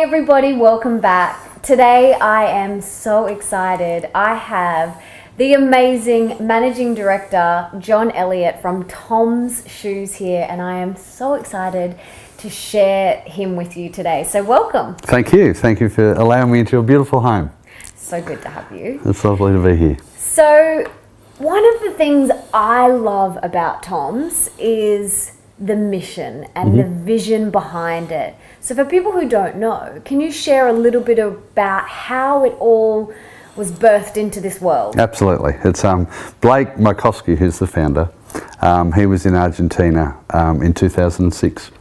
everybody, welcome back. Today I am so excited. I have the amazing Managing Director, John Elliott from TOMS Shoes here, and I am so excited to share him with you today. So welcome. Thank you. Thank you for allowing me into your beautiful home. So good to have you. It's lovely to be here. So one of the things I love about TOMS is the mission and the vision behind it. So for people who don't know, can you share a little bit about how it all was birthed into this world? Absolutely. It's Blake Markowski, who's the founder. He was in Argentina in 2006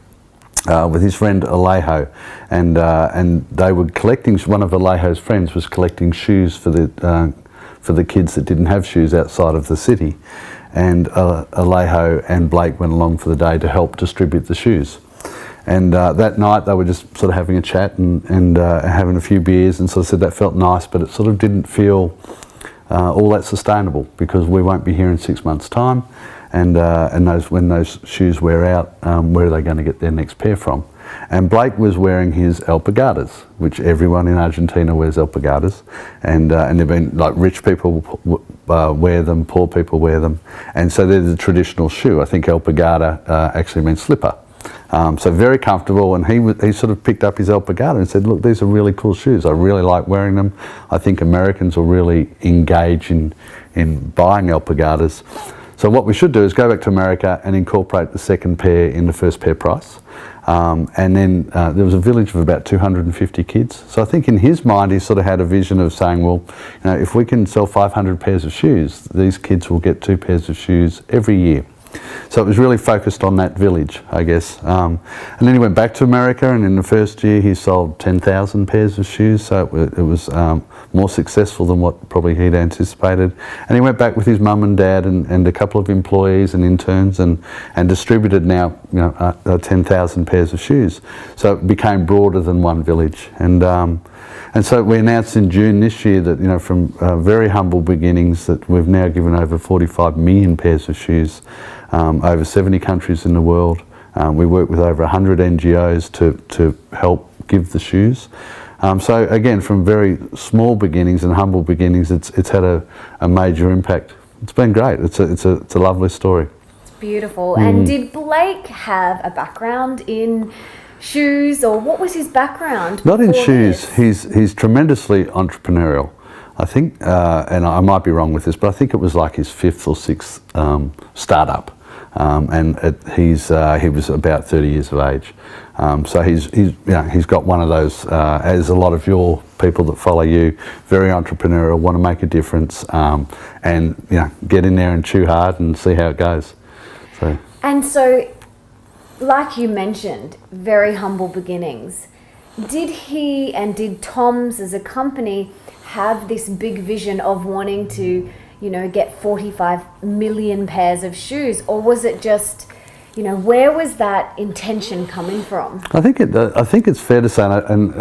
with his friend Alejo, and they were collecting. One of Alejo's friends was collecting shoes for the kids that didn't have shoes outside of the city. And Alejo and Blake went along for the day to help distribute the shoes. And that night they were just sort of having a chat and having a few beers, and sort of said that felt nice, but it sort of didn't feel all that sustainable, because we won't be here in 6 months' time, and when those shoes wear out, where are they going to get their next pair from? And Blake was wearing his alpargatas, which everyone in Argentina wears alpargatas, and they've been, like, rich people wear them, poor people wear them, and so they're the traditional shoe. I think alpargata actually means slipper. So very comfortable, and he sort of picked up his alpargata and said, look, these are really cool shoes. I really like wearing them. I think Americans will really engage in buying alpargatas. So what we should do is go back to America and incorporate the second pair in the first pair price. And then there was a village of about 250 kids. So I think in his mind he sort of had a vision of saying, well, you know, if we can sell 500 pairs of shoes, these kids will get 2 pairs of shoes every year. So it was really focused on that village, I guess. And then he went back to America, and in the first year he sold 10,000 pairs of shoes, so it was more successful than what probably he'd anticipated. And he went back with his mum and dad and a couple of employees and interns, and distributed now 10,000 pairs of shoes. So it became broader than one village. And so we announced in June this year that, you know, from very humble beginnings, that we've now given over 45 million pairs of shoes, over 70 countries in the world. We work with over 100 NGOs to help give the shoes. So again, from very small beginnings and humble beginnings, it's had a major impact. It's been great. It's a lovely story. It's beautiful. And did Blake have a background in shoes, or what was his background? Not in shoes. He's tremendously entrepreneurial. I think, and I might be wrong with this, but I think it was like his 5th or 6th startup, and he was about 30 years of age. So he's got one of those, as a lot of your people that follow you, very entrepreneurial, want to make a difference, and get in there and chew hard and see how it goes. So, like you mentioned, very humble beginnings. Did he and did TOMS as a company have this big vision of wanting to, get 45 million pairs of shoes, or was it just, where was that intention coming from? I think it's fair to say, and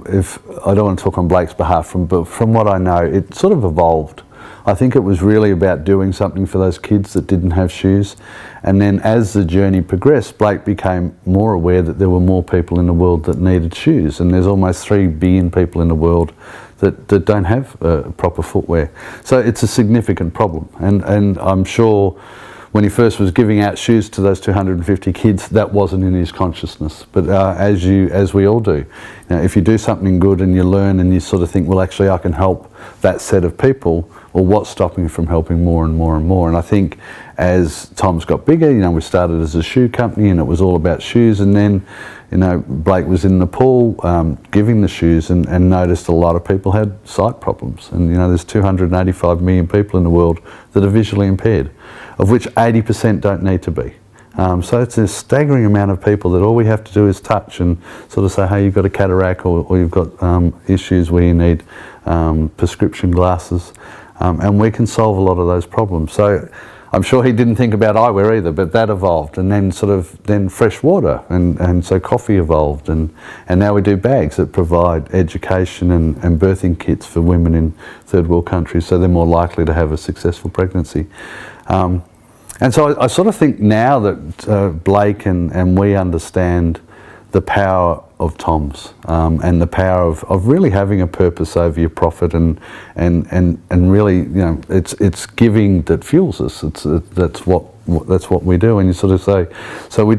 if I don't want to talk on Blake's behalf, but from what I know, it sort of evolved. I think it was really about doing something for those kids that didn't have shoes. And then as the journey progressed, Blake became more aware that there were more people in the world that needed shoes. And there's almost 3 billion people in the world that don't have proper footwear. So it's a significant problem. And I'm sure when he first was giving out shoes to those 250 kids, that wasn't in his consciousness. But as we all do, if you do something good and you learn and you sort of think, well, actually I can help that set of people, or what's stopping you from helping more and more and more? And I think as TOMS got bigger, we started as a shoe company and it was all about shoes, and then Blake was in Nepal giving the shoes and noticed a lot of people had sight problems. And there's 285 million people in the world that are visually impaired, of which 80% don't need to be. So it's a staggering amount of people that all we have to do is touch and sort of say, hey, you've got a cataract, or you've got issues where you need prescription glasses, and we can solve a lot of those problems. So I'm sure he didn't think about eyewear either, but that evolved, and then fresh water, and so coffee evolved, and now we do bags that provide education and birthing kits for women in third world countries, so they're more likely to have a successful pregnancy. And so I sort of think now that Blake and we understand the power of TOMS, and the power of really having a purpose over your profit, and really, you know, it's giving that fuels us. That's what we do. And you sort of say, so I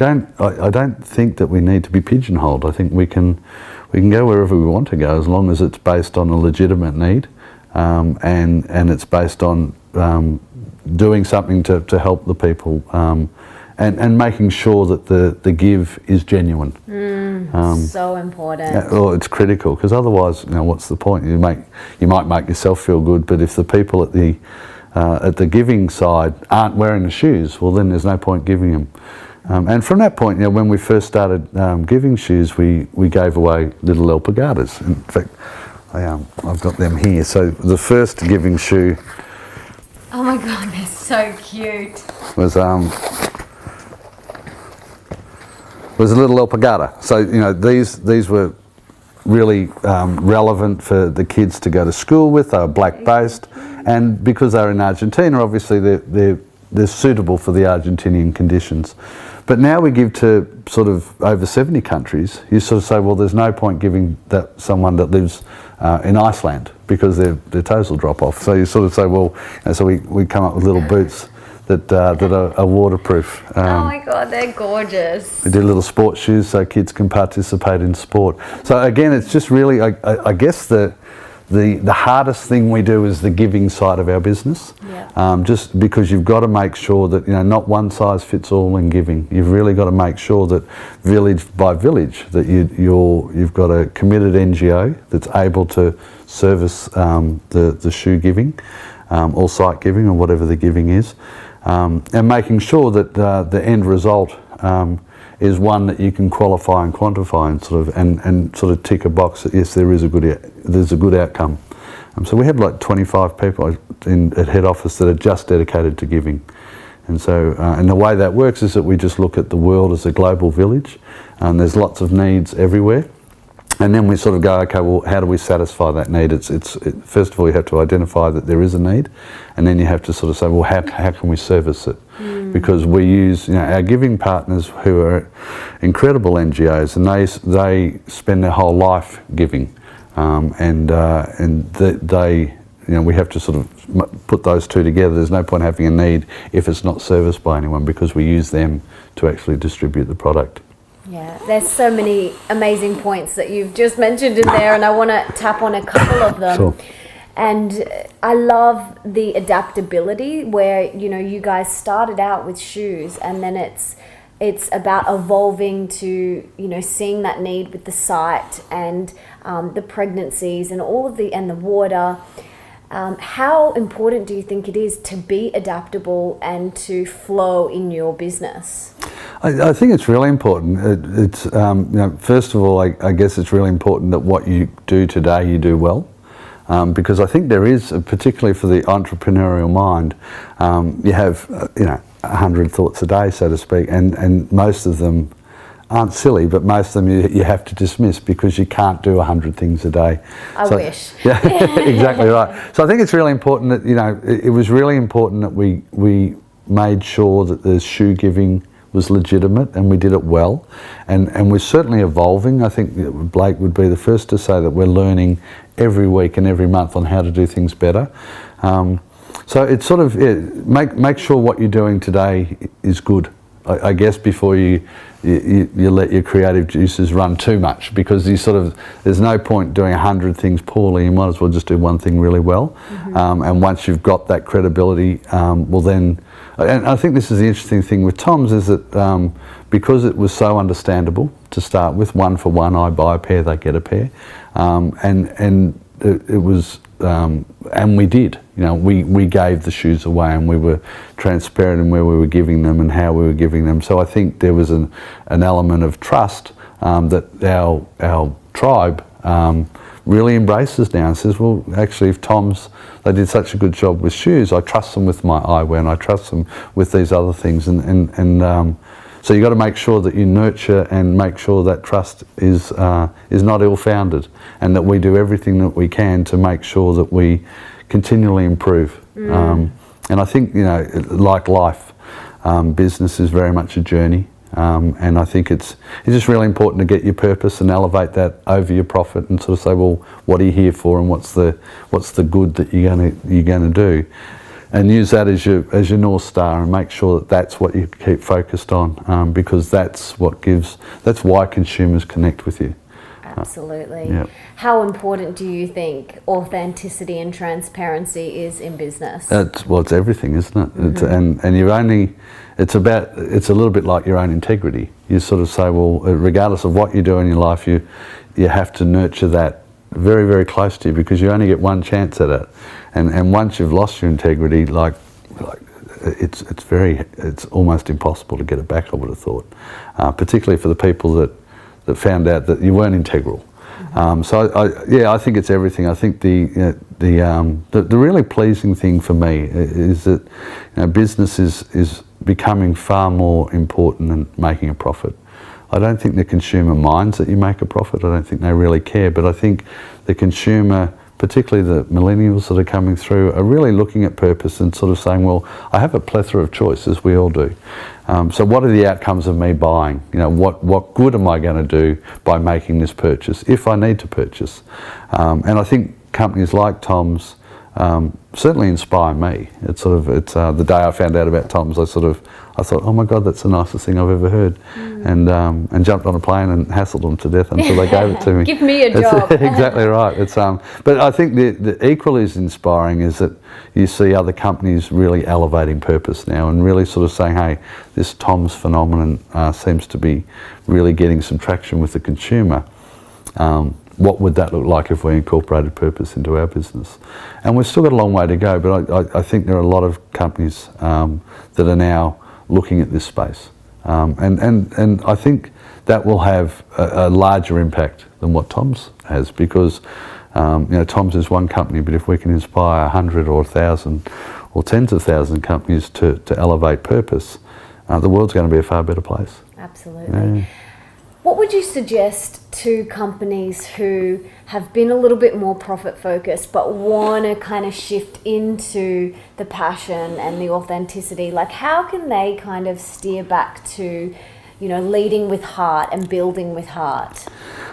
don't think that we need to be pigeonholed. I think we can go wherever we want to go, as long as it's based on a legitimate need, and it's based on doing something to help the people, and making sure that the give is genuine. So important. Well, it's critical, because otherwise, you know, what's the point? You might make yourself feel good, but if the people at the giving side aren't wearing the shoes, well, then there's no point giving them. And from that point, you know, when we first started giving shoes, we gave away little alpargatas. In fact, I've got them here. So the first giving shoe. Oh my God, they're so cute. Was a little alpargata. So, you know, these were really relevant for the kids to go to school with. They were black based, and because they're in Argentina, obviously they're suitable for the Argentinian conditions. But now we give to sort of over 70 countries. You sort of say, well, there's no point giving that someone that lives in Iceland, because their toes will drop off. So you sort of say, well, and so we come up with little boots that are waterproof. Oh my God, they're gorgeous. We do little sports shoes so kids can participate in sport. So again, it's just really, I guess the hardest thing we do is the giving side of our business. Yeah. Just because you've got to make sure that, you know, not one size fits all in giving. You've really got to make sure that village by village that you've got a committed NGO that's able to service the shoe giving, or site giving, or whatever the giving is. And making sure that the end result is one that you can qualify and quantify, and sort of tick a box that yes, there's a good outcome. So we have like 25 people at head office that are just dedicated to giving, and so and the way that works is that we just look at the world as a global village, and there's lots of needs everywhere. And then we sort of go, okay, well, how do we satisfy that need? First of all, you have to identify that there is a need, and then you have to sort of say, well, how can we service it? Because we use, you know, our giving partners, who are incredible NGOs, and they spend their whole life giving, and they, you know, we have to sort of put those two together. There's no point having a need if it's not serviced by anyone, because we use them to actually distribute the product. Yeah, there's so many amazing points that you've just mentioned in there, and I want to tap on a couple of them. Sure. And I love the adaptability, where, you know, you guys started out with shoes, and then it's about evolving to, you know, seeing that need with the site and the pregnancies and all of the water. How important do you think it is to be adaptable and to flow in your business? I think it's really important. It's you know, first of all, I guess it's really important that what you do today you do well, because I think there is, particularly for the entrepreneurial mind, you have you know, 100 thoughts a day, so to speak, and most of them aren't silly, but most of them you have to dismiss, because you can't do 100 things a day. I wish. Yeah, exactly right. So I think it's really important that, you know, it was really important that we made sure that the shoe giving was legitimate, and we did it well, and we're certainly evolving. I think Blake would be the first to say that we're learning every week and every month on how to do things better. So it's sort of make sure what you're doing today is good, I guess, before you let your creative juices run too much, because there's no point doing 100 things poorly. You might as well just do one thing really well. And once you've got that credibility, well then, and I think this is the interesting thing with TOMS, is that because it was so understandable to start with, one for one, I buy a pair, they get a pair, and it was, and we did. You know, we gave the shoes away, and we were transparent in where we were giving them and how we were giving them. So I think there was an element of trust that our tribe really embraces now, and says, well, actually, if TOMS, they did such a good job with shoes, I trust them with my eyewear, and I trust them with these other things, and so you've got to make sure that you nurture and make sure that trust is not ill-founded, and that we do everything that we can to make sure that we continually improve. And I think, you know, like life, business is very much a journey. And I think it's just really important to get your purpose and elevate that over your profit, and sort of say, well, what are you here for, and what's the good that you're going to do, and use that as your North Star, and make sure that that's what you keep focused on, because that's why consumers connect with you. Absolutely. Yep. How important do you think authenticity and transparency is in business? It's everything, isn't it? Mm-hmm. It's a little bit like your own integrity. You sort of say, well, regardless of what you do in your life, you have to nurture that very, very close to you, because you only get one chance at it. And once you've lost your integrity, it's almost impossible to get it back, I would have thought, particularly for the people that found out that you weren't integral. Mm-hmm. I think it's everything. I think the really pleasing thing for me is that business is becoming far more important than making a profit. I don't think the consumer minds that you make a profit. I don't think they really care. But I think the consumer, particularly the millennials that are coming through, are really looking at purpose and sort of saying, well, I have a plethora of choices, we all do. So what are the outcomes of me buying? What good am I going to do by making this purchase, if I need to purchase? And I think companies like TOMS certainly inspire me. It's the day I found out about TOMS, I thought, oh my God, that's the nicest thing I've ever heard. And jumped on a plane and hassled them to death until they gave it to me. Give me a job. Exactly right. But I think the equally as inspiring is that you see other companies really elevating purpose now, and really sort of saying, hey, this TOMS phenomenon seems to be really getting some traction with the consumer. What would that look like if we incorporated purpose into our business? And we've still got a long way to go, but I think there are a lot of companies that are now looking at this space. And I think that will have a larger impact than what TOMS has, because TOMS is one company, but if we can inspire 100 or 1,000 or tens of thousands of companies to elevate purpose, the world's going to be a far better place. Absolutely. Yeah. What would you suggest to companies who have been a little bit more profit focused but want to kind of shift into the passion and the authenticity? Like, how can they kind of steer back to, leading with heart and building with heart?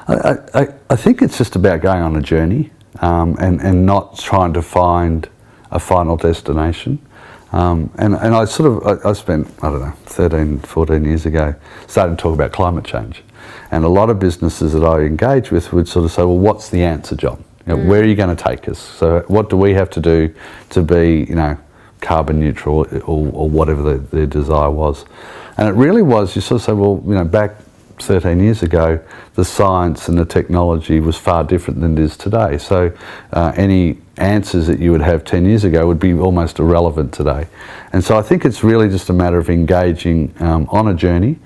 I think it's just about going on a journey and not trying to find a final destination. And I spent, 13, 14 years ago, starting to talk about climate change. And a lot of businesses that I engage with would sort of say, well, what's the answer, John? Where are you going to take us? So what do we have to do to be, carbon neutral, or whatever their desire was? And it really was, you sort of say, well, back 13 years ago, the science and the technology was far different than it is today. So any answers that you would have 10 years ago would be almost irrelevant today. And so I think it's really just a matter of engaging on a journey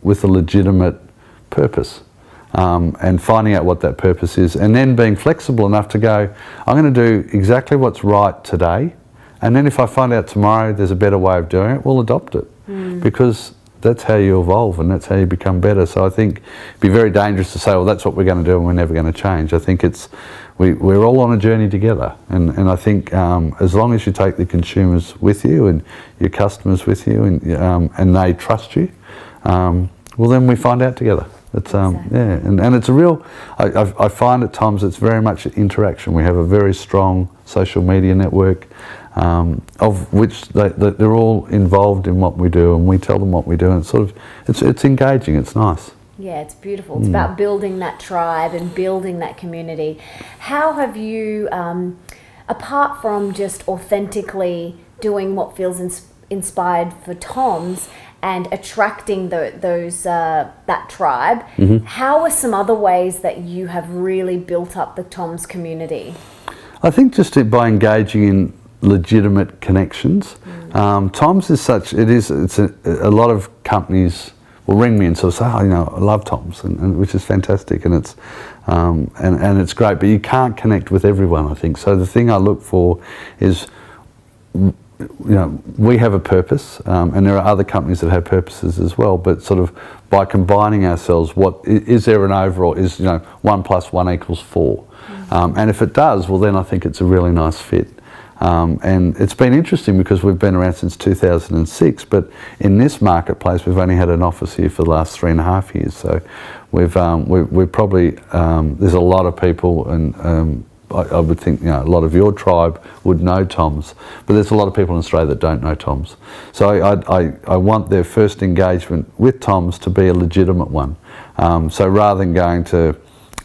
with a legitimate purpose, and finding out what that purpose is, and then being flexible enough to go, I'm going to do exactly what's right today, and then if I find out tomorrow there's a better way of doing it, we'll adopt it. Because that's how you evolve and that's how you become better. So I think it'd be very dangerous to say, well, that's what we're going to do and we're never going to change. I think we're all on a journey together, and I think as long as you take the consumers with you and your customers with you, and they trust you, well, then we find out together. It's Exactly. and it's a real. I find at times it's very much interaction. We have a very strong social media network, of which they're all involved in what we do, and we tell them what we do, and it's engaging. It's nice. Yeah, it's beautiful. It's about building that tribe and building that community. How have you, apart from just authentically doing what feels inspired for TOMS and attracting that tribe, how are some other ways that you have really built up the TOMS community? I think just by engaging in legitimate connections. TOMS is such. It's a lot of companies will ring me and sort of say, I love TOMS, and which is fantastic, and it's it's great. But you can't connect with everyone, I think. So the thing I look for is, we have a purpose, and there are other companies that have purposes as well. But sort of by combining ourselves, what is there an overall? Is 1 + 1 = 4, and if it does, well, then I think it's a really nice fit. And it's been interesting because we've been around since 2006, but in this marketplace we've only had an office here for the last 3.5 years. So we've probably, there's a lot of people, and I would think, a lot of your tribe would know TOMS, but there's a lot of people in Australia that don't know TOMS. So I want their first engagement with TOMS to be a legitimate one. So rather than going to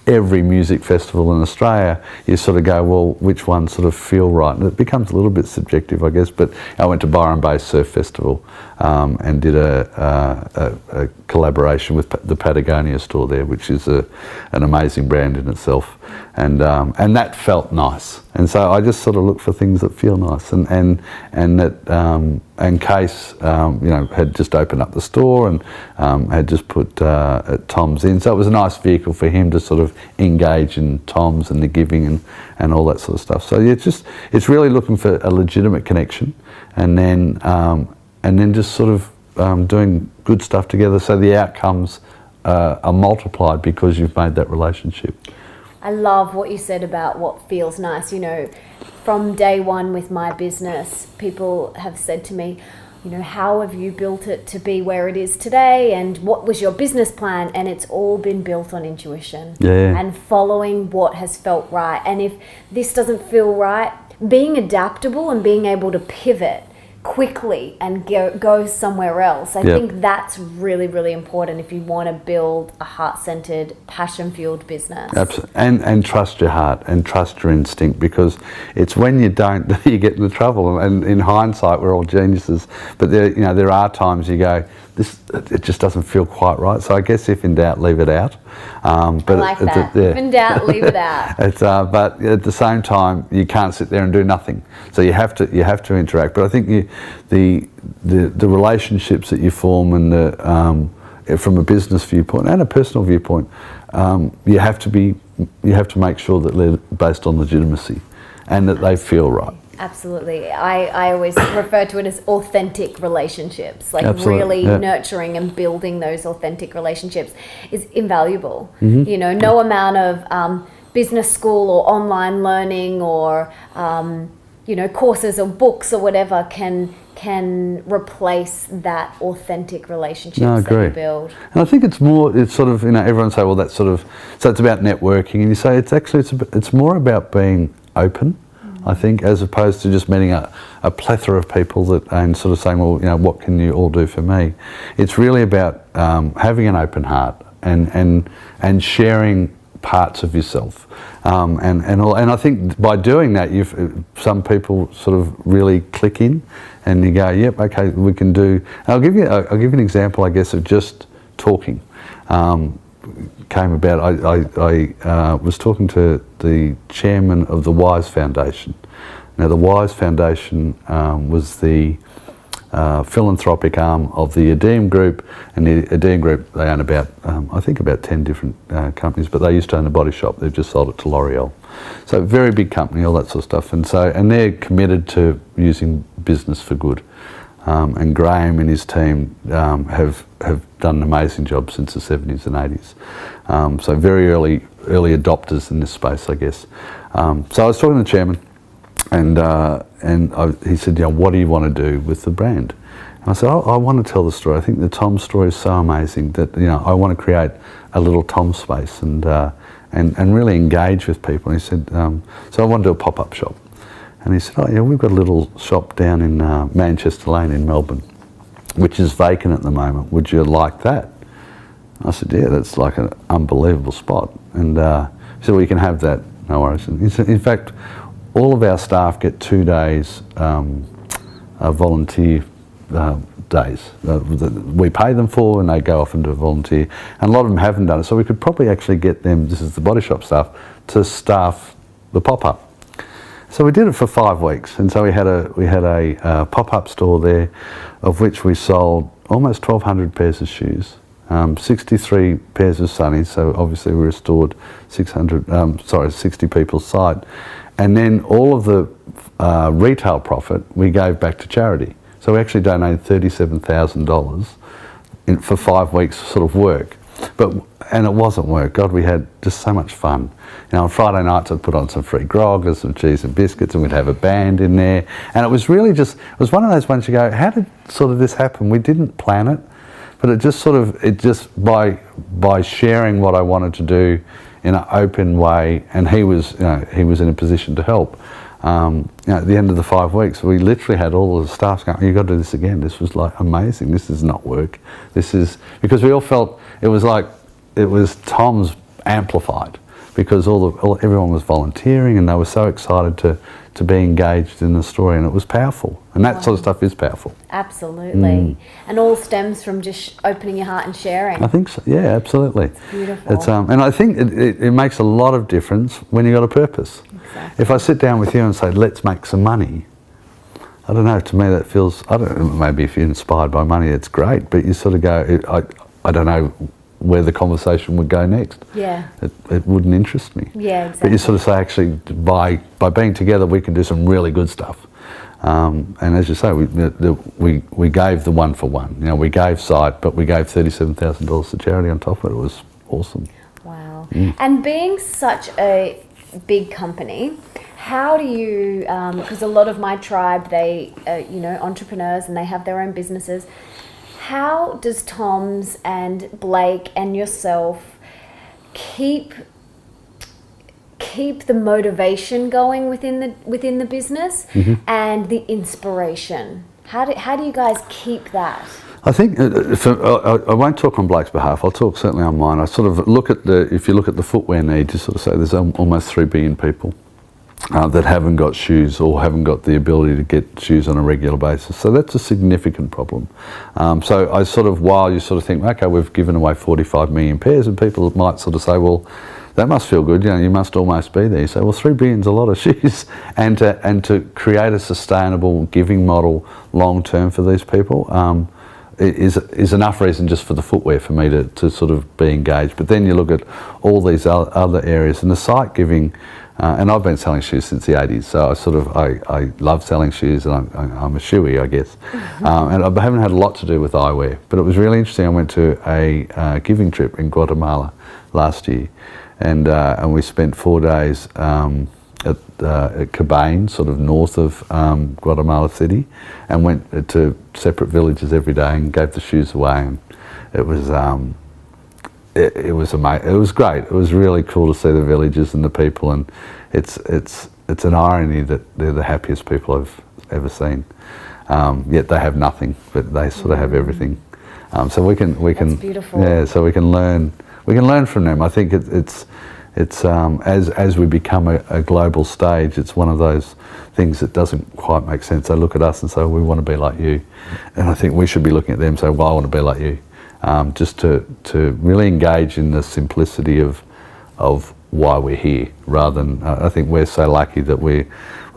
every music festival in Australia, you sort of go, well, which ones sort of feel right? And it becomes a little bit subjective, I guess, but I went to Byron Bay Surf Festival and did a collaboration with the Patagonia store there, which is an amazing brand in itself. And that felt nice. And so I just sort of look for things that feel nice. And that, and Case, had just opened up the store and had just put TOMS in. So it was a nice vehicle for him to sort of engage in TOMS and the giving and all that sort of stuff. So yeah, it's really looking for a legitimate connection, and then just sort of doing good stuff together so the outcomes are multiplied because you've made that relationship. I love what you said about what feels nice. From day one with my business, people have said to me, how have you built it to be where it is today, and what was your business plan? And it's all been built on intuition and following what has felt right. And if this doesn't feel right, being adaptable and being able to pivot quickly and go somewhere else. I think that's really, really important if you want to build a heart-centered, passion-fueled business. Absolutely. And trust your heart and trust your instinct, because it's when you don't that you get into trouble. And in hindsight, we're all geniuses, but there are times you go, it just doesn't feel quite right. So I guess if in doubt, leave it out. But I like that. If in doubt, leave it out. But at the same time, you can't sit there and do nothing. So you have to interact. But I think the relationships that you form, and from a business viewpoint and a personal viewpoint, you have to make sure that they're based on legitimacy and that they feel right. Absolutely. I always refer to it as authentic relationships, really nurturing and building those authentic relationships is invaluable. Mm-hmm. No amount of business school or online learning or, courses or books or whatever can replace that authentic relationships that you build. And I think it's sort of, everyone say, well, that's sort of, so it's about networking, and you say it's more about being open, I think, as opposed to just meeting a plethora of people and sort of saying, well, what can you all do for me? It's really about having an open heart and sharing parts of yourself, and I think by doing that, some people sort of really click in, and you go, yep, okay, we can do. I'll give you an example, I guess, of just talking. Came about. I was talking to the chairman of the Wise Foundation. Now, the Wise Foundation was the philanthropic arm of the Adeem Group, and the Adeem Group, they own about 10 different companies, but they used to own a body shop. They've just sold it to L'Oreal. So very big company, all that sort of stuff, and they're committed to using business for good. And Graham and his team have done an amazing job since the 70s and 80s. So very early adopters in this space, I guess. So I was talking to the chairman, and he said, what do you want to do with the brand? And I said, I want to tell the story. I think the TOMS story is so amazing that I want to create a little TOMS space and really engage with people. And he said, so I want to do a pop-up shop. And he said, we've got a little shop down in Manchester Lane in Melbourne, which is vacant at the moment. Would you like that? I said, yeah, that's like an unbelievable spot. And he said, well, you can have that, no worries. And he said, in fact, all of our staff get 2 days volunteer days. We pay them for, and they go off and do volunteer. And a lot of them haven't done it, so we could probably actually get them, this is the body shop staff, to staff the pop-up. So we did it for 5 weeks, and so we had a pop-up store there, of which we sold almost 1,200 pairs of shoes, 63 pairs of sunnies. So obviously we restored 60 people's sight, and then all of the retail profit we gave back to charity. So we actually donated $37,000 for 5 weeks sort of work. But and it wasn't work. God, we had just so much fun. You know, on Friday nights I'd put on some free grog and some cheese and biscuits, and we'd have a band in there. And it was really just, it was one of those ones you go, how did sort of this happen? We didn't plan it, but it just sort of, by sharing what I wanted to do in an open way, and he was in a position to help. At the end of the 5 weeks, we literally had all of the staff going, "You've got to do this again. This was like amazing. This is not work. This is," because we all felt it was like it was TOMS amplified, because everyone was volunteering and they were so excited to be engaged in the story, and it was powerful. And that sort of stuff is powerful. Absolutely. And all stems from just opening your heart and sharing. I think so. Yeah, absolutely. It's beautiful. It's and I think it makes a lot of difference when you've got a purpose. Exactly. If I sit down with you and say, let's make some money, I don't know, to me that feels, I don't know, maybe if you're inspired by money, it's great, but you sort of go, I don't know where the conversation would go next. Yeah. It wouldn't interest me. Yeah, exactly. But you sort of say, actually, by being together, we can do some really good stuff. And as you say, we gave the one for one. You know, we gave sight, but we gave $37,000 to charity on top of it. It was awesome. Wow. And being such a big company, how do you, because a lot of my tribe, they, entrepreneurs, and they have their own businesses. How does TOMS and Blake and yourself keep the motivation going within the business and the inspiration? How do you guys keep that? I think I won't talk on Blake's behalf. I'll talk certainly on mine. I sort of look at if you look at the footwear needs, you sort of say there's almost 3 billion people that haven't got shoes or haven't got the ability to get shoes on a regular basis. So that's a significant problem. So I sort of, while you sort of think, okay, we've given away 45 million pairs, and people might sort of say, well, that must feel good. You know, you must almost be there. You say, well, 3 billion's a lot of shoes, and to create a sustainable giving model long term for these people is enough reason just for the footwear for me to sort of be engaged. But then you look at all these other areas, and the sight giving. And I've been selling shoes since the 80s, so I love selling shoes, and I'm a shoey, I guess. And I haven't had a lot to do with eyewear, but it was really interesting. I went to a giving trip in Guatemala last year, and we spent 4 days at Cabane, sort of north of Guatemala City, and went to separate villages every day and gave the shoes away. And it was it was amazing. It was great. It was really cool to see the villages and the people, and it's an irony that they're the happiest people I've ever seen. Yet they have nothing, but they sort of have everything. So we can That's beautiful. Yeah. So we can learn from them. I think it's as we become a global stage, it's one of those things that doesn't quite make sense. They look at us and say, we want to be like you, and I think we should be looking at them and say, well, I want to be like you. Just to really engage in the simplicity of why we're here, rather than I think we're so lucky that we've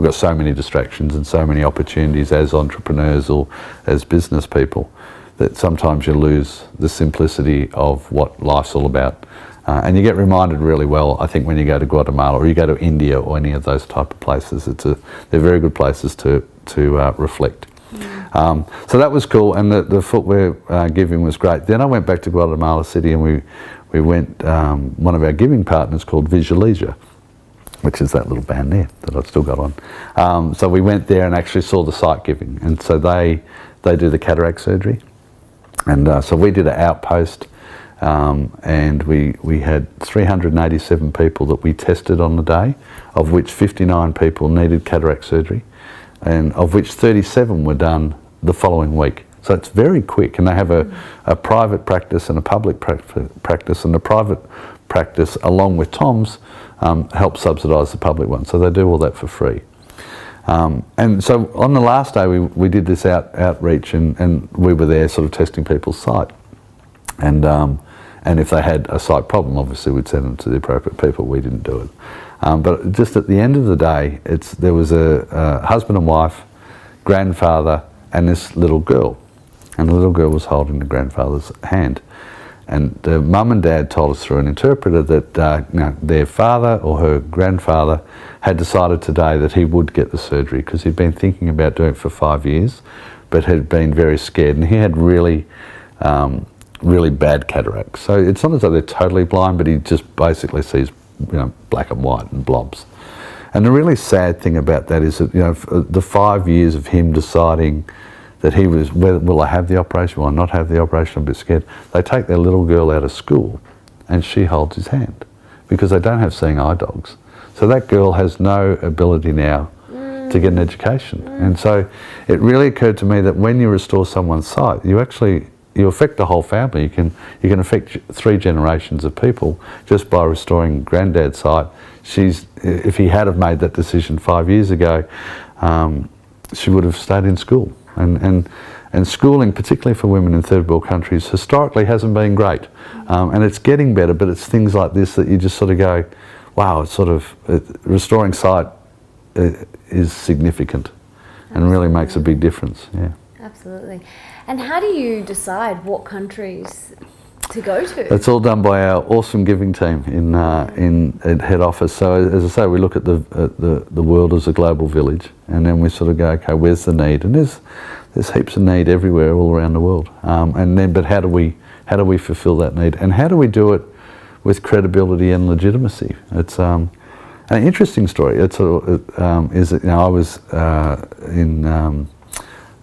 got so many distractions and so many opportunities as entrepreneurs or as business people that sometimes you lose the simplicity of what life's all about. And you get reminded really well, I think, when you go to Guatemala or you go to India or any of those type of places. They're very good places to reflect. So that was cool, and the footwear giving was great. Then I went back to Guatemala City, and we went, one of our giving partners called Visualeisure, which is that little band there that I've still got on. So we went there and actually saw the sight giving, and so they do the cataract surgery, and so we did an outpost, and we had 387 people that we tested on the day, of which 59 people needed cataract surgery, and of which 37 were done the following week. So it's very quick, and they have a private practice and a public practice, and the private practice, along with TOMS, helps subsidise the public one. So they do all that for free. And so on the last day, we did this outreach, and we were there sort of testing people's sight. And if they had a sight problem, obviously we'd send them to the appropriate people. We didn't do it. But just at the end of the day, there was a husband and wife, grandfather, and this little girl. And the little girl was holding the grandfather's hand. And the mum and dad told us through an interpreter that their father or her grandfather had decided today that he would get the surgery because he'd been thinking about doing it for 5 years, but had been very scared. And he had really really bad cataracts. So it's not as though they're totally blind, but he just basically sees, black and white and blobs. And the really sad thing about that is that, the 5 years of him deciding that he was, will I have the operation, will I not have the operation, I'm a bit scared. They take their little girl out of school and she holds his hand because they don't have seeing eye dogs. So that girl has no ability now to get an education. And so it really occurred to me that when you restore someone's sight, you affect the whole family. You can affect 3 generations of people just by restoring Granddad's sight. If he had have made that decision 5 years ago, she would have stayed in school. And schooling, particularly for women in third world countries, historically hasn't been great. And it's getting better, but it's things like this that you just sort of go, wow, restoring sight is significant and really makes a big difference. Yeah. Absolutely. And how do you decide what countries to go to? It's all done by our awesome giving team in head office. So as I say, we look at the world as a global village, and then we sort of go, okay, where's the need? And there's heaps of need everywhere, all around the world. But how do we fulfil that need? And how do we do it with credibility and legitimacy? It's an interesting story. I was in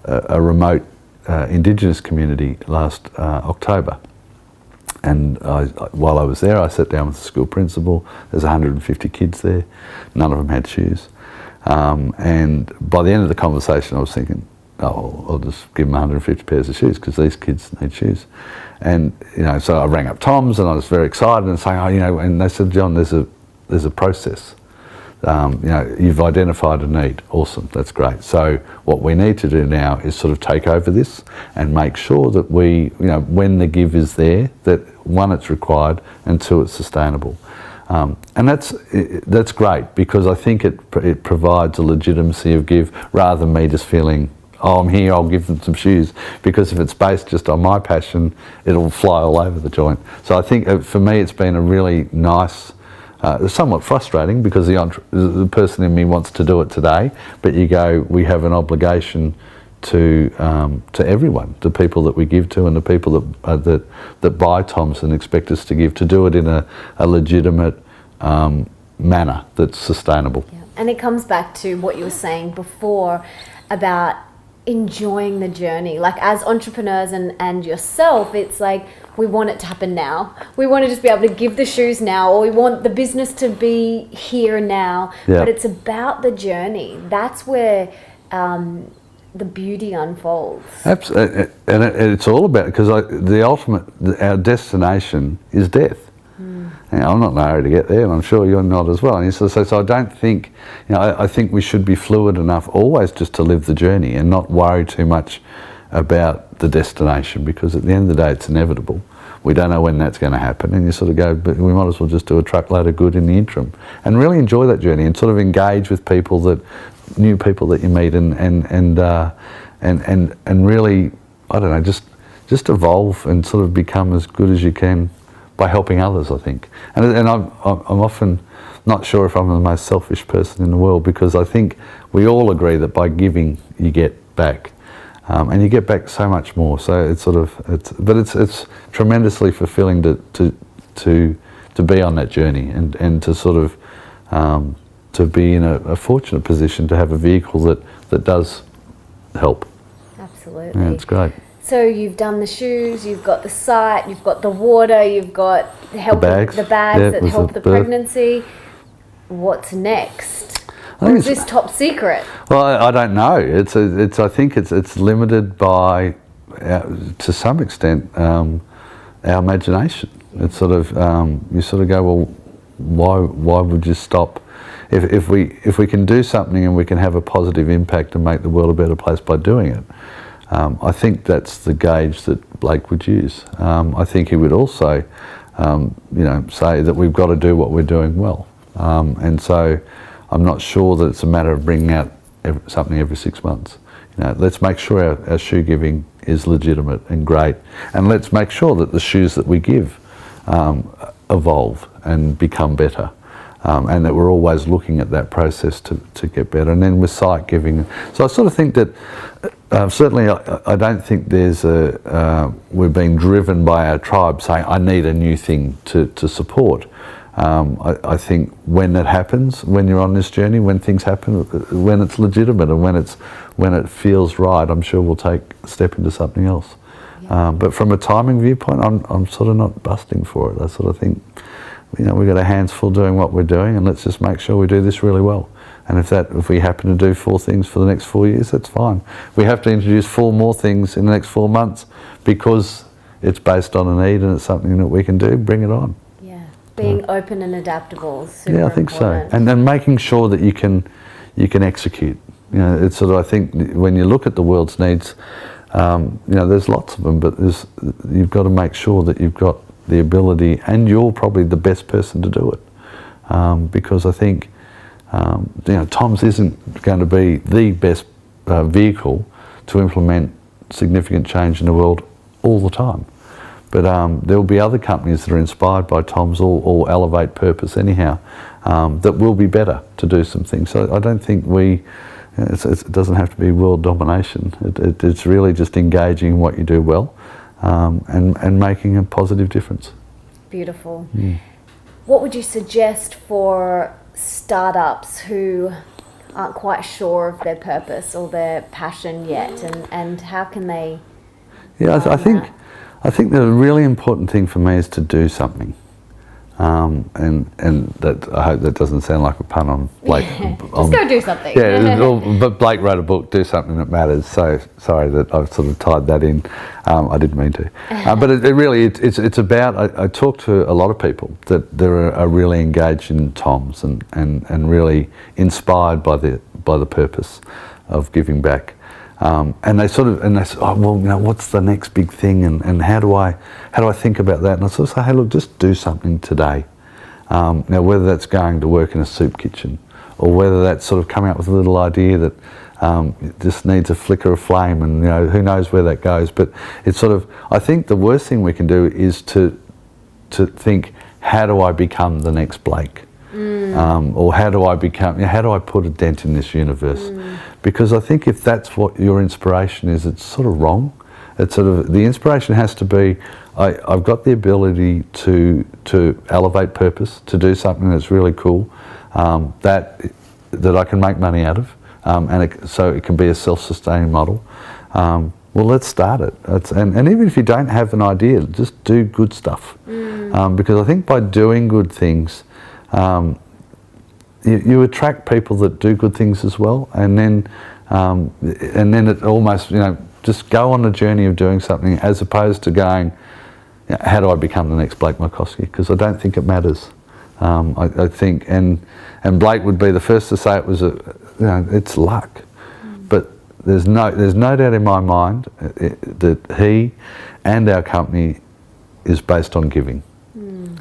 a remote Indigenous community last October. And while I was there, I sat down with the school principal. There's 150 kids there. None of them had shoes. And by the end of the conversation, I was thinking, I'll just give them 150 pairs of shoes because these kids need shoes. And so I rang up TOMS and I was very excited and saying, and they said, John, there's a process. You've identified a need. Awesome, that's great. So what we need to do now is sort of take over this and make sure that we, when the give is there, that 1, it's required, and 2, it's sustainable. And that's great because I think it provides a legitimacy of give rather than me just feeling, I'm here, I'll give them some shoes, because if it's based just on my passion, it'll fly all over the joint. So I think for me it's been a really nice, somewhat frustrating because the person in me wants to do it today, but you go, we have an obligation to everyone, the people that we give to and the people that buy TOMS and expect us to give, to do it in a legitimate manner that's sustainable. Yeah. And it comes back to what you were saying before about enjoying the journey. Like as entrepreneurs and yourself, it's like we want it to happen now. We want to just be able to give the shoes now, or we want the business to be here now. Yeah. But it's about the journey. That's where the beauty unfolds. Absolutely. And it's all about, because our destination is death. I'm not in a hurry to get there, and I'm sure you're not as well. And so I don't think, I think we should be fluid enough always just to live the journey and not worry too much about the destination, because at the end of the day it's inevitable. We don't know when that's going to happen, and you sort of go, but we might as well just do a truckload of good in the interim and really enjoy that journey and sort of engage with new people that you meet and really, I don't know, just evolve and sort of become as good as you can by helping others, I think. And I'm often not sure if I'm the most selfish person in the world, because I think we all agree that by giving you get back, and you get back so much more. So it's tremendously fulfilling to be on that journey and to sort of to be in a fortunate position to have a vehicle that does help. Absolutely. Yeah, it's great. So you've done the shoes, you've got the sight, you've got the water, you've got the bags that help the pregnancy. What's next? Or is this top secret? Well, I don't know. I think it's limited by, to some extent, our imagination. It's sort of you sort of go, well, why would you stop? If we can do something and we can have a positive impact and make the world a better place by doing it. I think that's the gauge that Blake would use. I think he would also, say that we've got to do what we're doing well. And so I'm not sure that it's a matter of bringing out something every 6 months. Let's make sure our shoe giving is legitimate and great, and let's make sure that the shoes that we give evolve and become better. and that we're always looking at that process to get better. And then with sight giving, so I sort of think that certainly I don't think we're being driven by our tribe saying I need a new thing to support. I think when that happens, when you're on this journey, when things happen, when it's legitimate and when it feels right, I'm sure we'll take a step into something else. Yeah. But from a timing viewpoint, I'm sort of not busting for it. I sort of think, we've got our hands full doing what we're doing, and let's just make sure we do this really well. And if we happen to do 4 things for the next 4 years, that's fine. We have to introduce 4 more things in the next 4 months because it's based on a need and it's something that we can do. Bring it on. Being open and adaptable is super I think important. so. And then making sure that you can execute. It's sort of, I think when you look at the world's needs, there's lots of them, but you've got to make sure that you've got the ability, and you're probably the best person to do it. Because I think TOMS isn't going to be the best vehicle to implement significant change in the world all the time. But there will be other companies that are inspired by TOMS or elevate purpose anyhow that will be better to do some things. So I don't think it doesn't have to be world domination. It's really just engaging in what you do well and making a positive difference. Beautiful. What would you suggest for startups who aren't quite sure of their purpose or their passion yet, and how can they? I think the really important thing for me is to do something, and that I hope that doesn't sound like a pun on Blake. Just go do something. But Blake wrote a book, Do Something That Matters. So sorry that I've sort of tied that in. I didn't mean to, but it's about. I talk to a lot of people that are really engaged in TOMS and really inspired by the purpose of giving back. And they say, what's the next big thing, and how do I think about that? And I sort of say, hey, look, just do something today. Now, whether that's going to work in a soup kitchen, or whether that's sort of coming up with a little idea that just needs a flicker of flame, and who knows where that goes. But it's sort of, I think the worst thing we can do is to think, how do I become the next Blake? Or how do I put a dent in this universe? Because I think if that's what your inspiration is, it's sort of wrong. It's sort of, the inspiration has to be, I've got the ability to elevate purpose, to do something that's really cool, that I can make money out of, so it can be a self-sustaining model. Well, let's start it. And even if you don't have an idea, just do good stuff. Because I think by doing good things, you attract people that do good things as well, and then it almost, just go on the journey of doing something as opposed to going, how do I become the next Blake Markowski? Because I don't think it matters. I think, and Blake would be the first to say it was it's luck, but there's no doubt in my mind that he and our company is based on giving.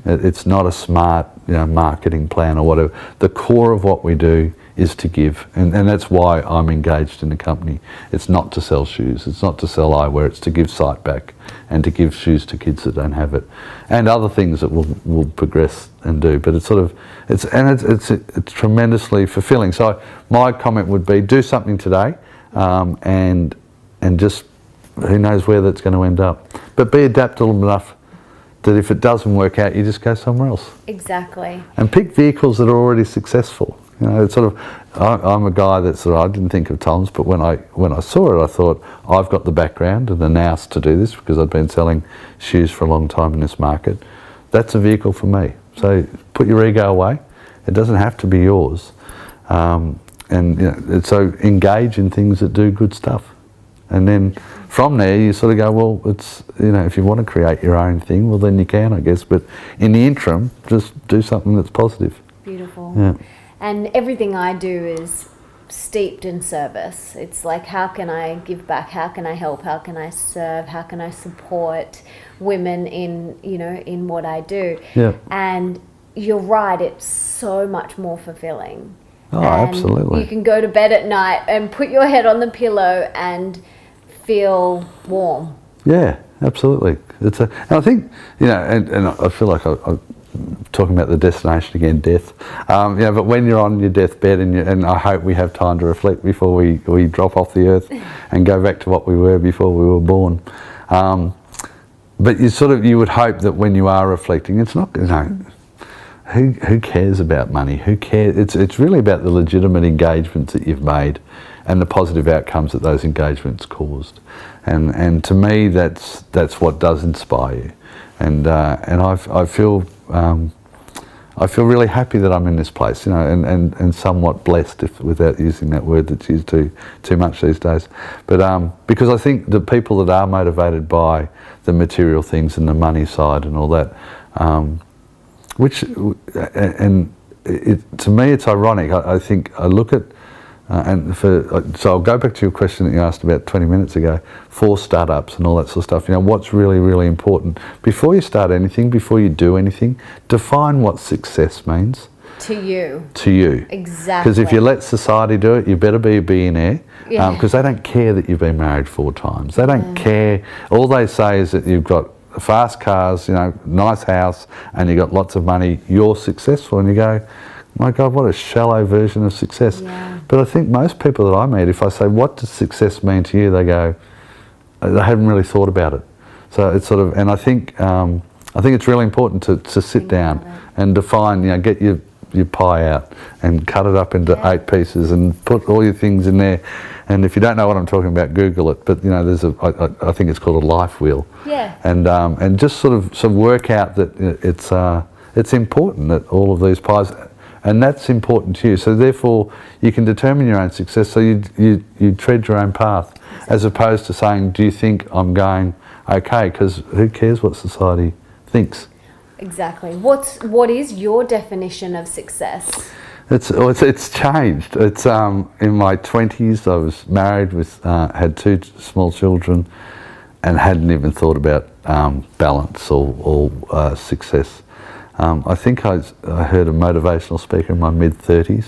It's not a smart marketing plan or whatever. The core of what we do is to give, and that's why I'm engaged in the company. It's not to sell shoes, it's not to sell eyewear, it's to give sight back and to give shoes to kids that don't have it, and other things that we'll progress and do. But it's sort of, it's tremendously fulfilling. So my comment would be, do something today, and just, who knows where that's going to end up. But be adaptable enough that if it doesn't work out, you just go somewhere else. Exactly. And pick vehicles that are already successful. It's sort of, I'm a guy that sort of, I didn't think of TOMS, but when I saw it, I thought, I've got the background and the nous to do this because I've been selling shoes for a long time in this market. That's a vehicle for me. So put your ego away. It doesn't have to be yours. So engage in things that do good stuff. And then from there, you sort of go, well, it's, if you want to create your own thing, well, then you can, I guess. But in the interim, just do something that's positive. Beautiful. Yeah. And everything I do is steeped in service. It's like, how can I give back? How can I help? How can I serve? How can I support women in what I do? Yeah. And you're right, it's so much more fulfilling. Oh, and absolutely. You can go to bed at night and put your head on the pillow and feel warm. Yeah, absolutely. And I think, and I feel like I've talking about the destination again, death. But when you're on your deathbed, and I hope we have time to reflect before we drop off the earth and go back to what we were before we were born. But you would hope that when you are reflecting, it's not, who cares about money? Who cares? It's really about the legitimate engagements that you've made and the positive outcomes that those engagements caused. And to me, that's what does inspire you. And I feel really happy that I'm in this place, and somewhat blessed, without using that word that's used too much these days. But because I think the people that are motivated by the material things and the money side and all that, to me it's ironic. I think I look at, so I'll go back to your question that you asked about 20 minutes ago, for startups and all that sort of stuff. What's really, really important before you start anything, before you do anything, define what success means. To you. To you. Exactly. Because if you let society do it, you better be a billionaire. Because they don't care that you've been married 4 times. They don't care. All they say is that you've got fast cars, nice house, and you've got lots of money. You're successful, and you go, my God, what a shallow version of success. Yeah. But I think most people that I meet, if I say, what does success mean to you? They go, they haven't really thought about it. So it's and I think it's really important to sit down and define, get your pie out and cut it up into 8 pieces and put all your things in there. And if you don't know what I'm talking about, Google it. But there's I think it's called a life wheel. Yeah. And just sort of work out that it's important that all of these pies. And that's important to you. So therefore, you can determine your own success. So you tread your own path, as opposed to saying, "Do you think I'm going okay?" Because who cares what society thinks? Exactly. What is your definition of success? It's changed. It's in my 20s. I was married with had 2 small children, and hadn't even thought about balance or success. I think I heard a motivational speaker in my mid-30s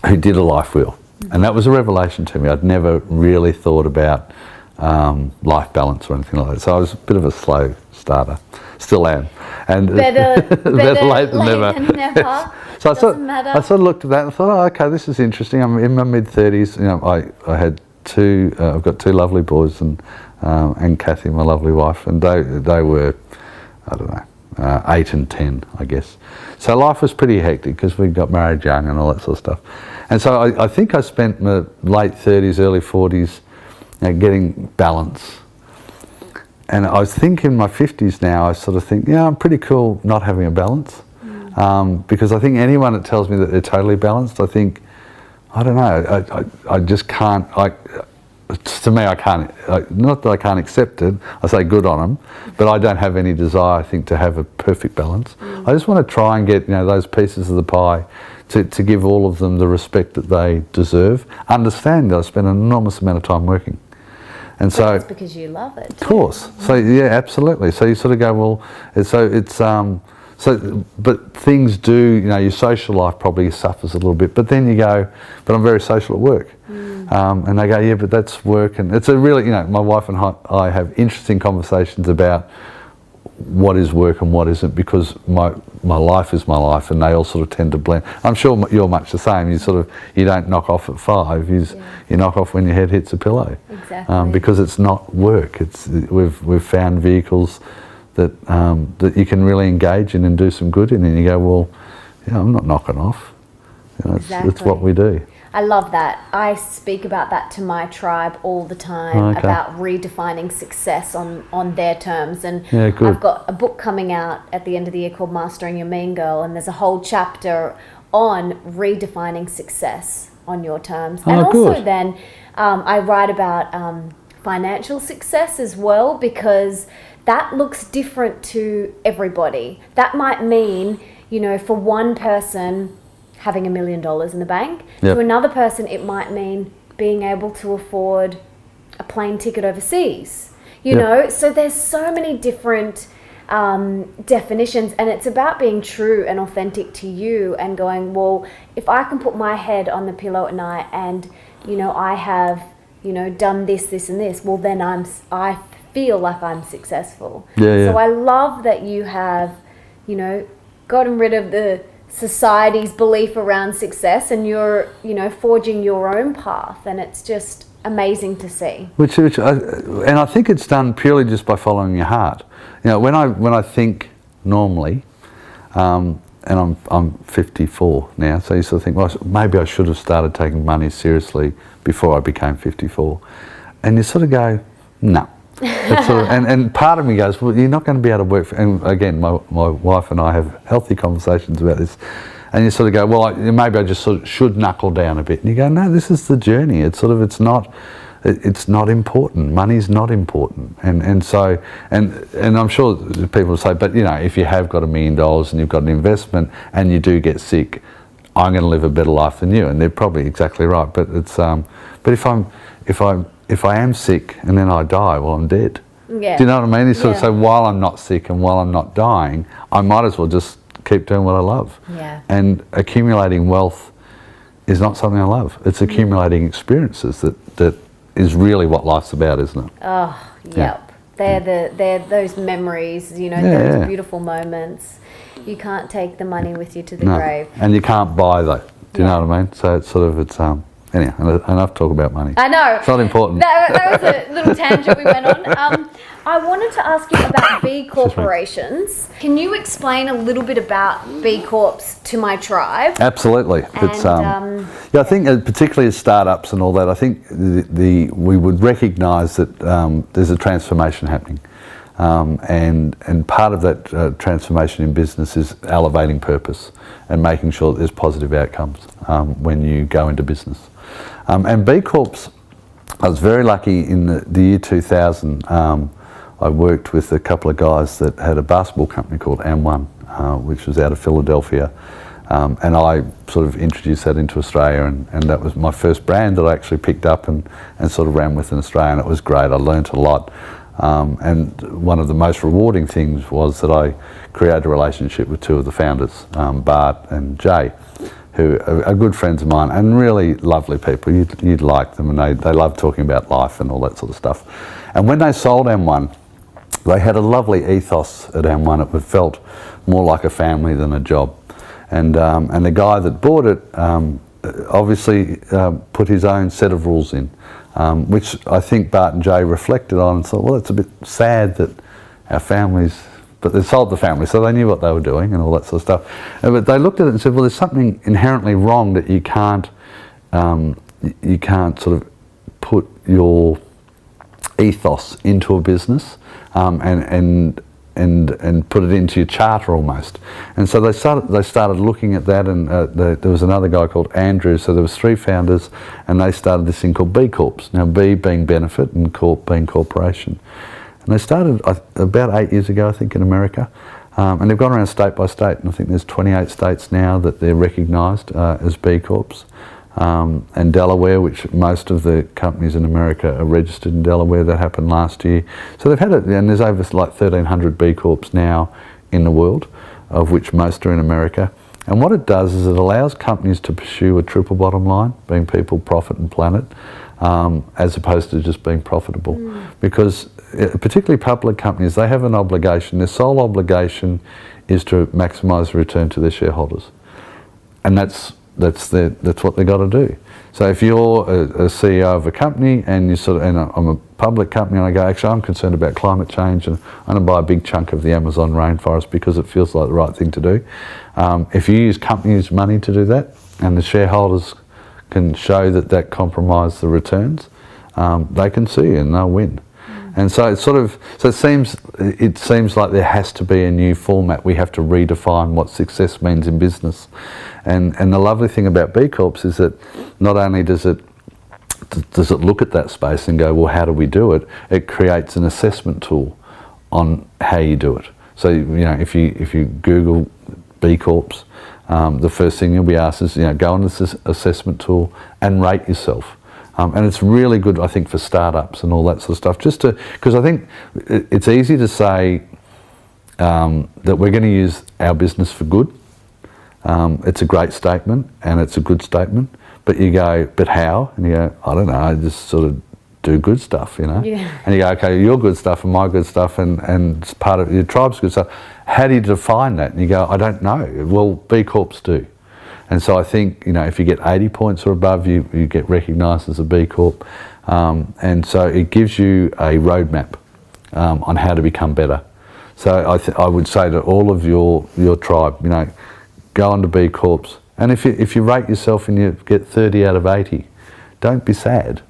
who did a life wheel. And that was a revelation to me. I'd never really thought about life balance or anything like that. So I was a bit of a slow starter. Still am. And better late than never. So I sort of looked at that and thought, oh, okay, this is interesting. I'm in my mid-30s. I had 2, I've got 2 lovely boys and Kathy, my lovely wife, and they were, I don't know, 8 and 10, I guess. So life was pretty hectic because we got married young and all that sort of stuff. And so I think I spent my late 30s, early 40s getting balance. And I think in my 50s now, I sort of think, I'm pretty cool not having a balance. Because I think anyone that tells me that they're totally balanced, I think, I don't know, I just can't, to me I can't, not that I can't accept it, I say good on them, but I don't have any desire, I think, to have a perfect balance. I just want to try and get those pieces of the pie to give all of them the respect that they deserve. Understand that I spend an enormous amount of time working. And so that's because you love it. Of course. So yeah, absolutely. So you sort of go, well, but things do, your social life probably suffers a little bit. But then you go, but I'm very social at work. And they go, yeah, but that's work. And it's a really, my wife and I have interesting conversations about what is work and what isn't, because my life is my life, and they all sort of tend to blend. I'm sure you're much the same. You don't knock off at 5. You knock off when your head hits a pillow. Exactly. Because it's not work. We've found vehicles that you can really engage in and do some good in, and you go, well, I'm not knocking off. It's what we do. I love that. I speak about that to my tribe all the time, about redefining success on their terms. And I've got a book coming out at the end of the year called Mastering Your Mean Girl, and there's a whole chapter on redefining success on your terms. And also then I write about financial success as well, because that looks different to everybody. That might mean, for one person, having $1 million in the bank. Yep. To another person, it might mean being able to afford a plane ticket overseas. You know, so there's so many different definitions, and it's about being true and authentic to you and going, well, if I can put my head on the pillow at night and, I have, done this, this, and this, well, then I feel like I'm successful. So I love that you have you know, gotten rid of the society's belief around success, and you're, you know, forging your own path, and it's just amazing to see. And I think it's done purely just by following your heart. You know, when I think normally, and I'm 54 now, so you sort of think, well, maybe I should have started taking money seriously before I became 54, and you sort of go, no. And part of me goes, well, you're not going to be able to work and again, my wife and I have healthy conversations about this, and you sort of go, well, maybe I just sort of should knuckle down a bit, and you go, no, this is the journey. It's not important. Money's not important, and I'm sure people will say, but you know, if you have got $1 million and you've got an investment and you do get sick, I'm going to live a better life than you, and they're probably exactly right. But it's but if I am sick and then I die, well, I'm dead. Yeah. Do you know what I mean? You sort of say, while I'm not sick and while I'm not dying, I might as well just keep doing what I love. Yeah. And accumulating wealth is not something I love. It's accumulating experiences that is really what life's about, isn't it? Oh, yep. Yeah. They're those memories, you know, those beautiful moments. You can't take the money with you to the grave. And you can't buy that. Do you know what I mean? So it's sort of, anyhow, enough talk about money. I know. It's not important. That was a little tangent we went on. I wanted to ask you about B corporations. Can you explain a little bit about B Corps to my tribe? Absolutely. It's I think particularly as startups and all that, I think we would recognise that there's a transformation happening, and part of that transformation in business is elevating purpose and making sure that there's positive outcomes when you go into business. And B Corps, I was very lucky in the year 2000. I worked with a couple of guys that had a basketball company called M1, which was out of Philadelphia, and I sort of introduced that into Australia, and that was my first brand that I actually picked up and sort of ran with in Australia, and it was great. I learnt a lot, and one of the most rewarding things was that I created a relationship with two of the founders, Bart and Jay, who are good friends of mine and really lovely people. You'd like them, and they love talking about life and all that sort of stuff. And when they sold M1, they had a lovely ethos at M1. It felt more like a family than a job. And the guy that bought it obviously put his own set of rules in, which I think Bart and Jay reflected on and thought, well, it's a bit sad that our families, but they sold the family, so they knew what they were doing and all that sort of stuff. But they looked at it and said, well, there's something inherently wrong that you can't sort of put your ethos into a business and put it into your charter almost. And so they started looking at that, and there was another guy called Andrew, so there was 3 founders, and they started this thing called B Corps. Now B being benefit and Corp being corporation. And they started about 8 years ago, I think, in America, and they've gone around state by state, and I think there's 28 states now that they're recognised as B Corps. And Delaware, which most of the companies in America are registered in Delaware. That happened last year. So they've had it, and there's over like 1,300 B Corps now in the world, of which most are in America. And what it does is it allows companies to pursue a triple bottom line, being people, profit and planet, as opposed to just being profitable. Because particularly public companies, they have an obligation. Their sole obligation is to maximise the return to their shareholders. And that's what they got to do. So if you're a CEO of a company and I'm a public company, and I go, actually, I'm concerned about climate change, and I'm going to buy a big chunk of the Amazon rainforest because it feels like the right thing to do. If you use companies' money to do that, and the shareholders can show that compromise the returns, they can see and they'll win. And so it seems like there has to be a new format. We have to redefine what success means in business. And the lovely thing about B Corps is that not only does it look at that space and go, well, how do we do it? It creates an assessment tool on how you do it. So, you know, if you Google B Corps, the first thing you'll be asked is, you know, go on this assessment tool and rate yourself. And it's really good, I think, for startups and all that sort of stuff. Because I think it's easy to say that we're going to use our business for good. It's a great statement and it's a good statement. But you go, but how? And you go, I don't know, I just sort of do good stuff, you know. Yeah. And you go, okay, your good stuff and my good stuff, and it's part of your tribe's good stuff. How do you define that? And you go, I don't know. Well, B Corps do. And so I think, you know, if you get 80 points or above, you get recognised as a B Corp. And so it gives you a roadmap on how to become better. So I would say to all of your tribe, you know, go on to B Corps. And if you rate yourself and you get 30 out of 80, don't be sad.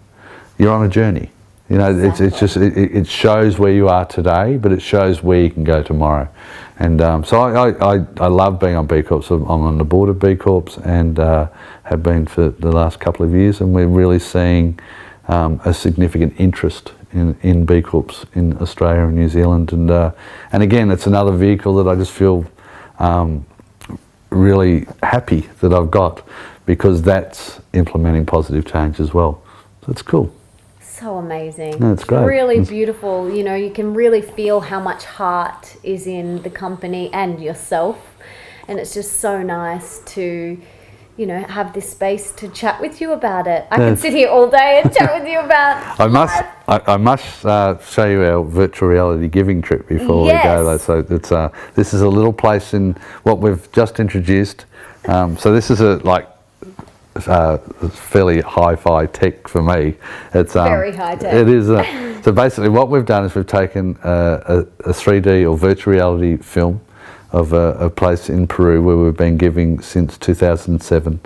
You're on a journey. You know, Exactly. it's just, it shows where you are today, but it shows where you can go tomorrow. And so I love being on B Corps. So I'm on the board of B Corps and have been for the last couple of years, and we're really seeing a significant interest in B Corps in Australia and New Zealand. And again, it's another vehicle that I just feel really happy that I've got, because that's implementing positive change as well. So it's cool. So amazing. No, it's great. Really beautiful. You know, you can really feel how much heart is in the company and yourself. And it's just so nice to, you know, have this space to chat with you about it. I can sit here all day and chat with you about I must show you our virtual reality giving trip before we go though. So it's this is a little place in what we've just introduced. So this is fairly hi-fi tech for me. It's very high tech. It is. So basically what we've done is we've taken a 3D or virtual reality film of a place in Peru where we've been giving since 2007.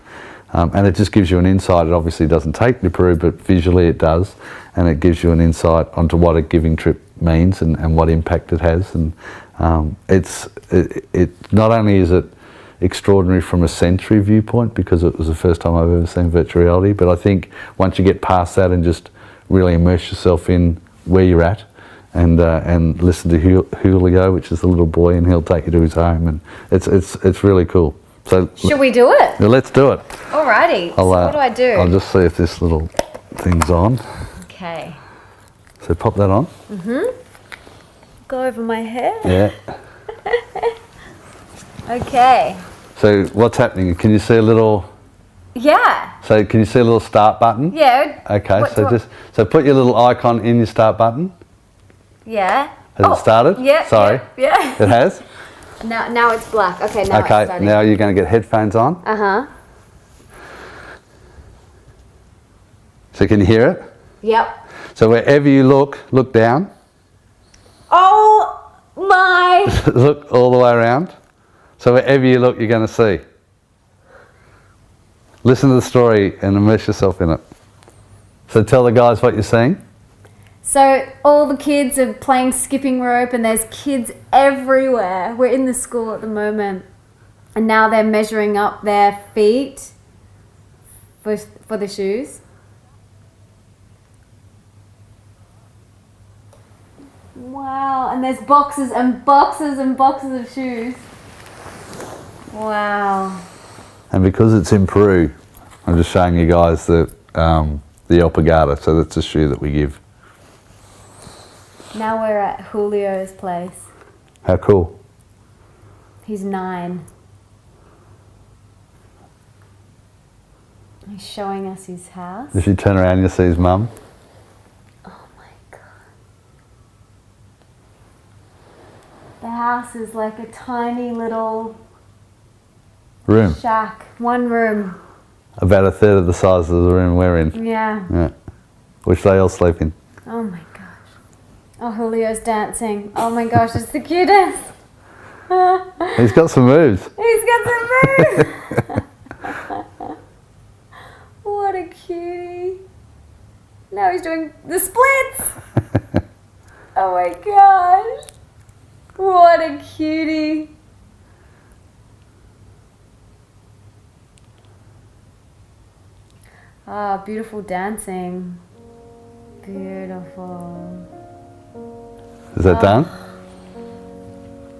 And it just gives you an insight. It obviously doesn't take you to Peru, but visually it does. And it gives you an insight onto what a giving trip means and what impact it has. And it not only is it extraordinary from a sensory viewpoint, because it was the first time I've ever seen virtual reality, but I think once you get past that and just really immerse yourself in where you're at, and listen to Julio, which is the little boy, and he'll take you to his home, and it's really cool. So should we do it? Well, let's do it. Alrighty. So what do I do? I'll just see if this little thing's on. Okay. So pop that on. Go over my hair. Yeah. Okay. So what's happening? Can you see a little? Yeah. So can you see a little start button? Yeah. Okay. So put your little icon in your start button. Yeah. Has it started? Yeah. Sorry. Yeah. It has. Now it's black. Okay. Now it's Okay. starting. Now you're going to get headphones on. So can you hear it? Yep. So wherever you look down. Oh my. Look all the way around. So wherever you look, you're going to see. Listen to the story and immerse yourself in it. So tell the guys what you're seeing. So all the kids are playing skipping rope, and there's kids everywhere. We're in the school at the moment, and now they're measuring up their feet for the shoes. Wow, and there's boxes and boxes and boxes of shoes. Wow. And because it's in Peru, I'm just showing you guys the alpargata. So that's a shoe that we give. Now we're at Julio's place. How cool. He's 9. He's showing us his house. If you turn around, you'll see his mum. Oh my God. The house is like a tiny little Room. shack. One room. About a third of the size of the room we're in. Yeah. Which they all sleep in. Oh my gosh. Oh, Julio's dancing. Oh my gosh, it's the cutest. He's got some moves. He's got some moves. What a cutie. Now he's doing the splits. Oh my gosh. What a cutie. Ah, beautiful dancing. Beautiful. Is that done?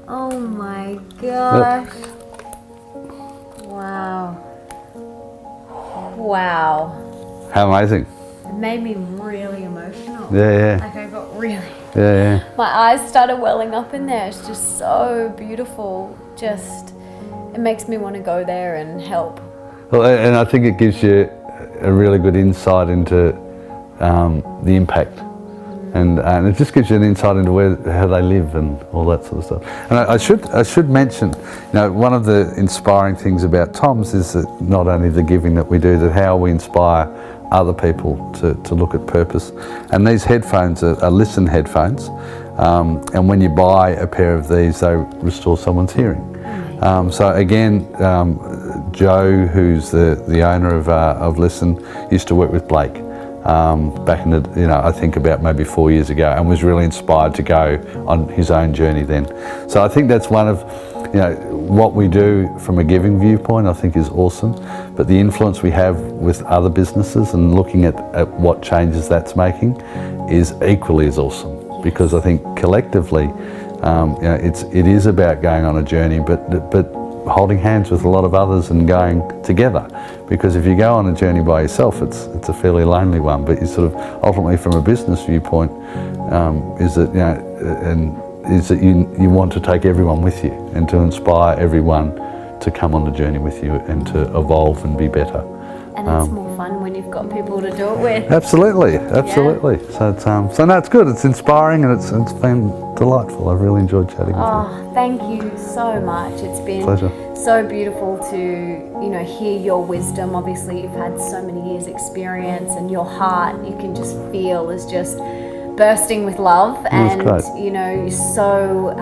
Oh my gosh. Wow. Wow. How amazing. It made me really emotional. Yeah. Like I got really... Yeah. My eyes started welling up in there. It's just so beautiful. Just, it makes me want to go there and help. Well, and I think it gives you a really good insight into the impact. And it just gives you an insight into how they live and all that sort of stuff. And I should mention, one of the inspiring things about TOMS is that not only the giving that we do, that how we inspire other people to look at purpose. And these headphones are Listen headphones, and when you buy a pair of these, they restore someone's hearing. So again, Joe, who's the owner of Listen, used to work with Blake. Back in I think about maybe 4 years ago, and was really inspired to go on his own journey then. So I think that's one of, what we do from a giving viewpoint, I think is awesome. But the influence we have with other businesses and looking at what changes that's making is equally as awesome. Because I think collectively, it is about going on a journey, but holding hands with a lot of others and going together. Because if you go on a journey by yourself, it's a fairly lonely one. But you sort of ultimately, from a business viewpoint, is that you want to take everyone with you and to inspire everyone to come on the journey with you and to evolve and be better. And it's more fun when you've got people to do it with. Absolutely. Yeah. So no, it's good. It's inspiring, and it's been delightful. I've really enjoyed chatting with you. Oh, thank you so much. It's been Pleasure. So beautiful to hear your wisdom. Obviously, you've had so many years' experience, and your heart, you can just feel, is just bursting with love. And you're so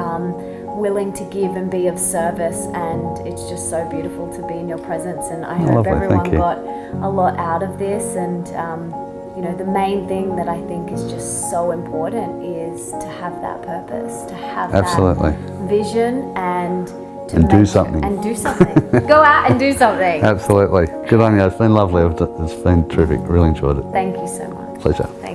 willing to give and be of service, and it's just so beautiful to be in your presence. And I hope everyone got a lot out of this. And the main thing that I think is just so important is to have that purpose, to have that vision, and do something. Go out and do something. Absolutely. Good on you. It's been lovely. It's been terrific. Really enjoyed it. Thank you so much. Pleasure. Thank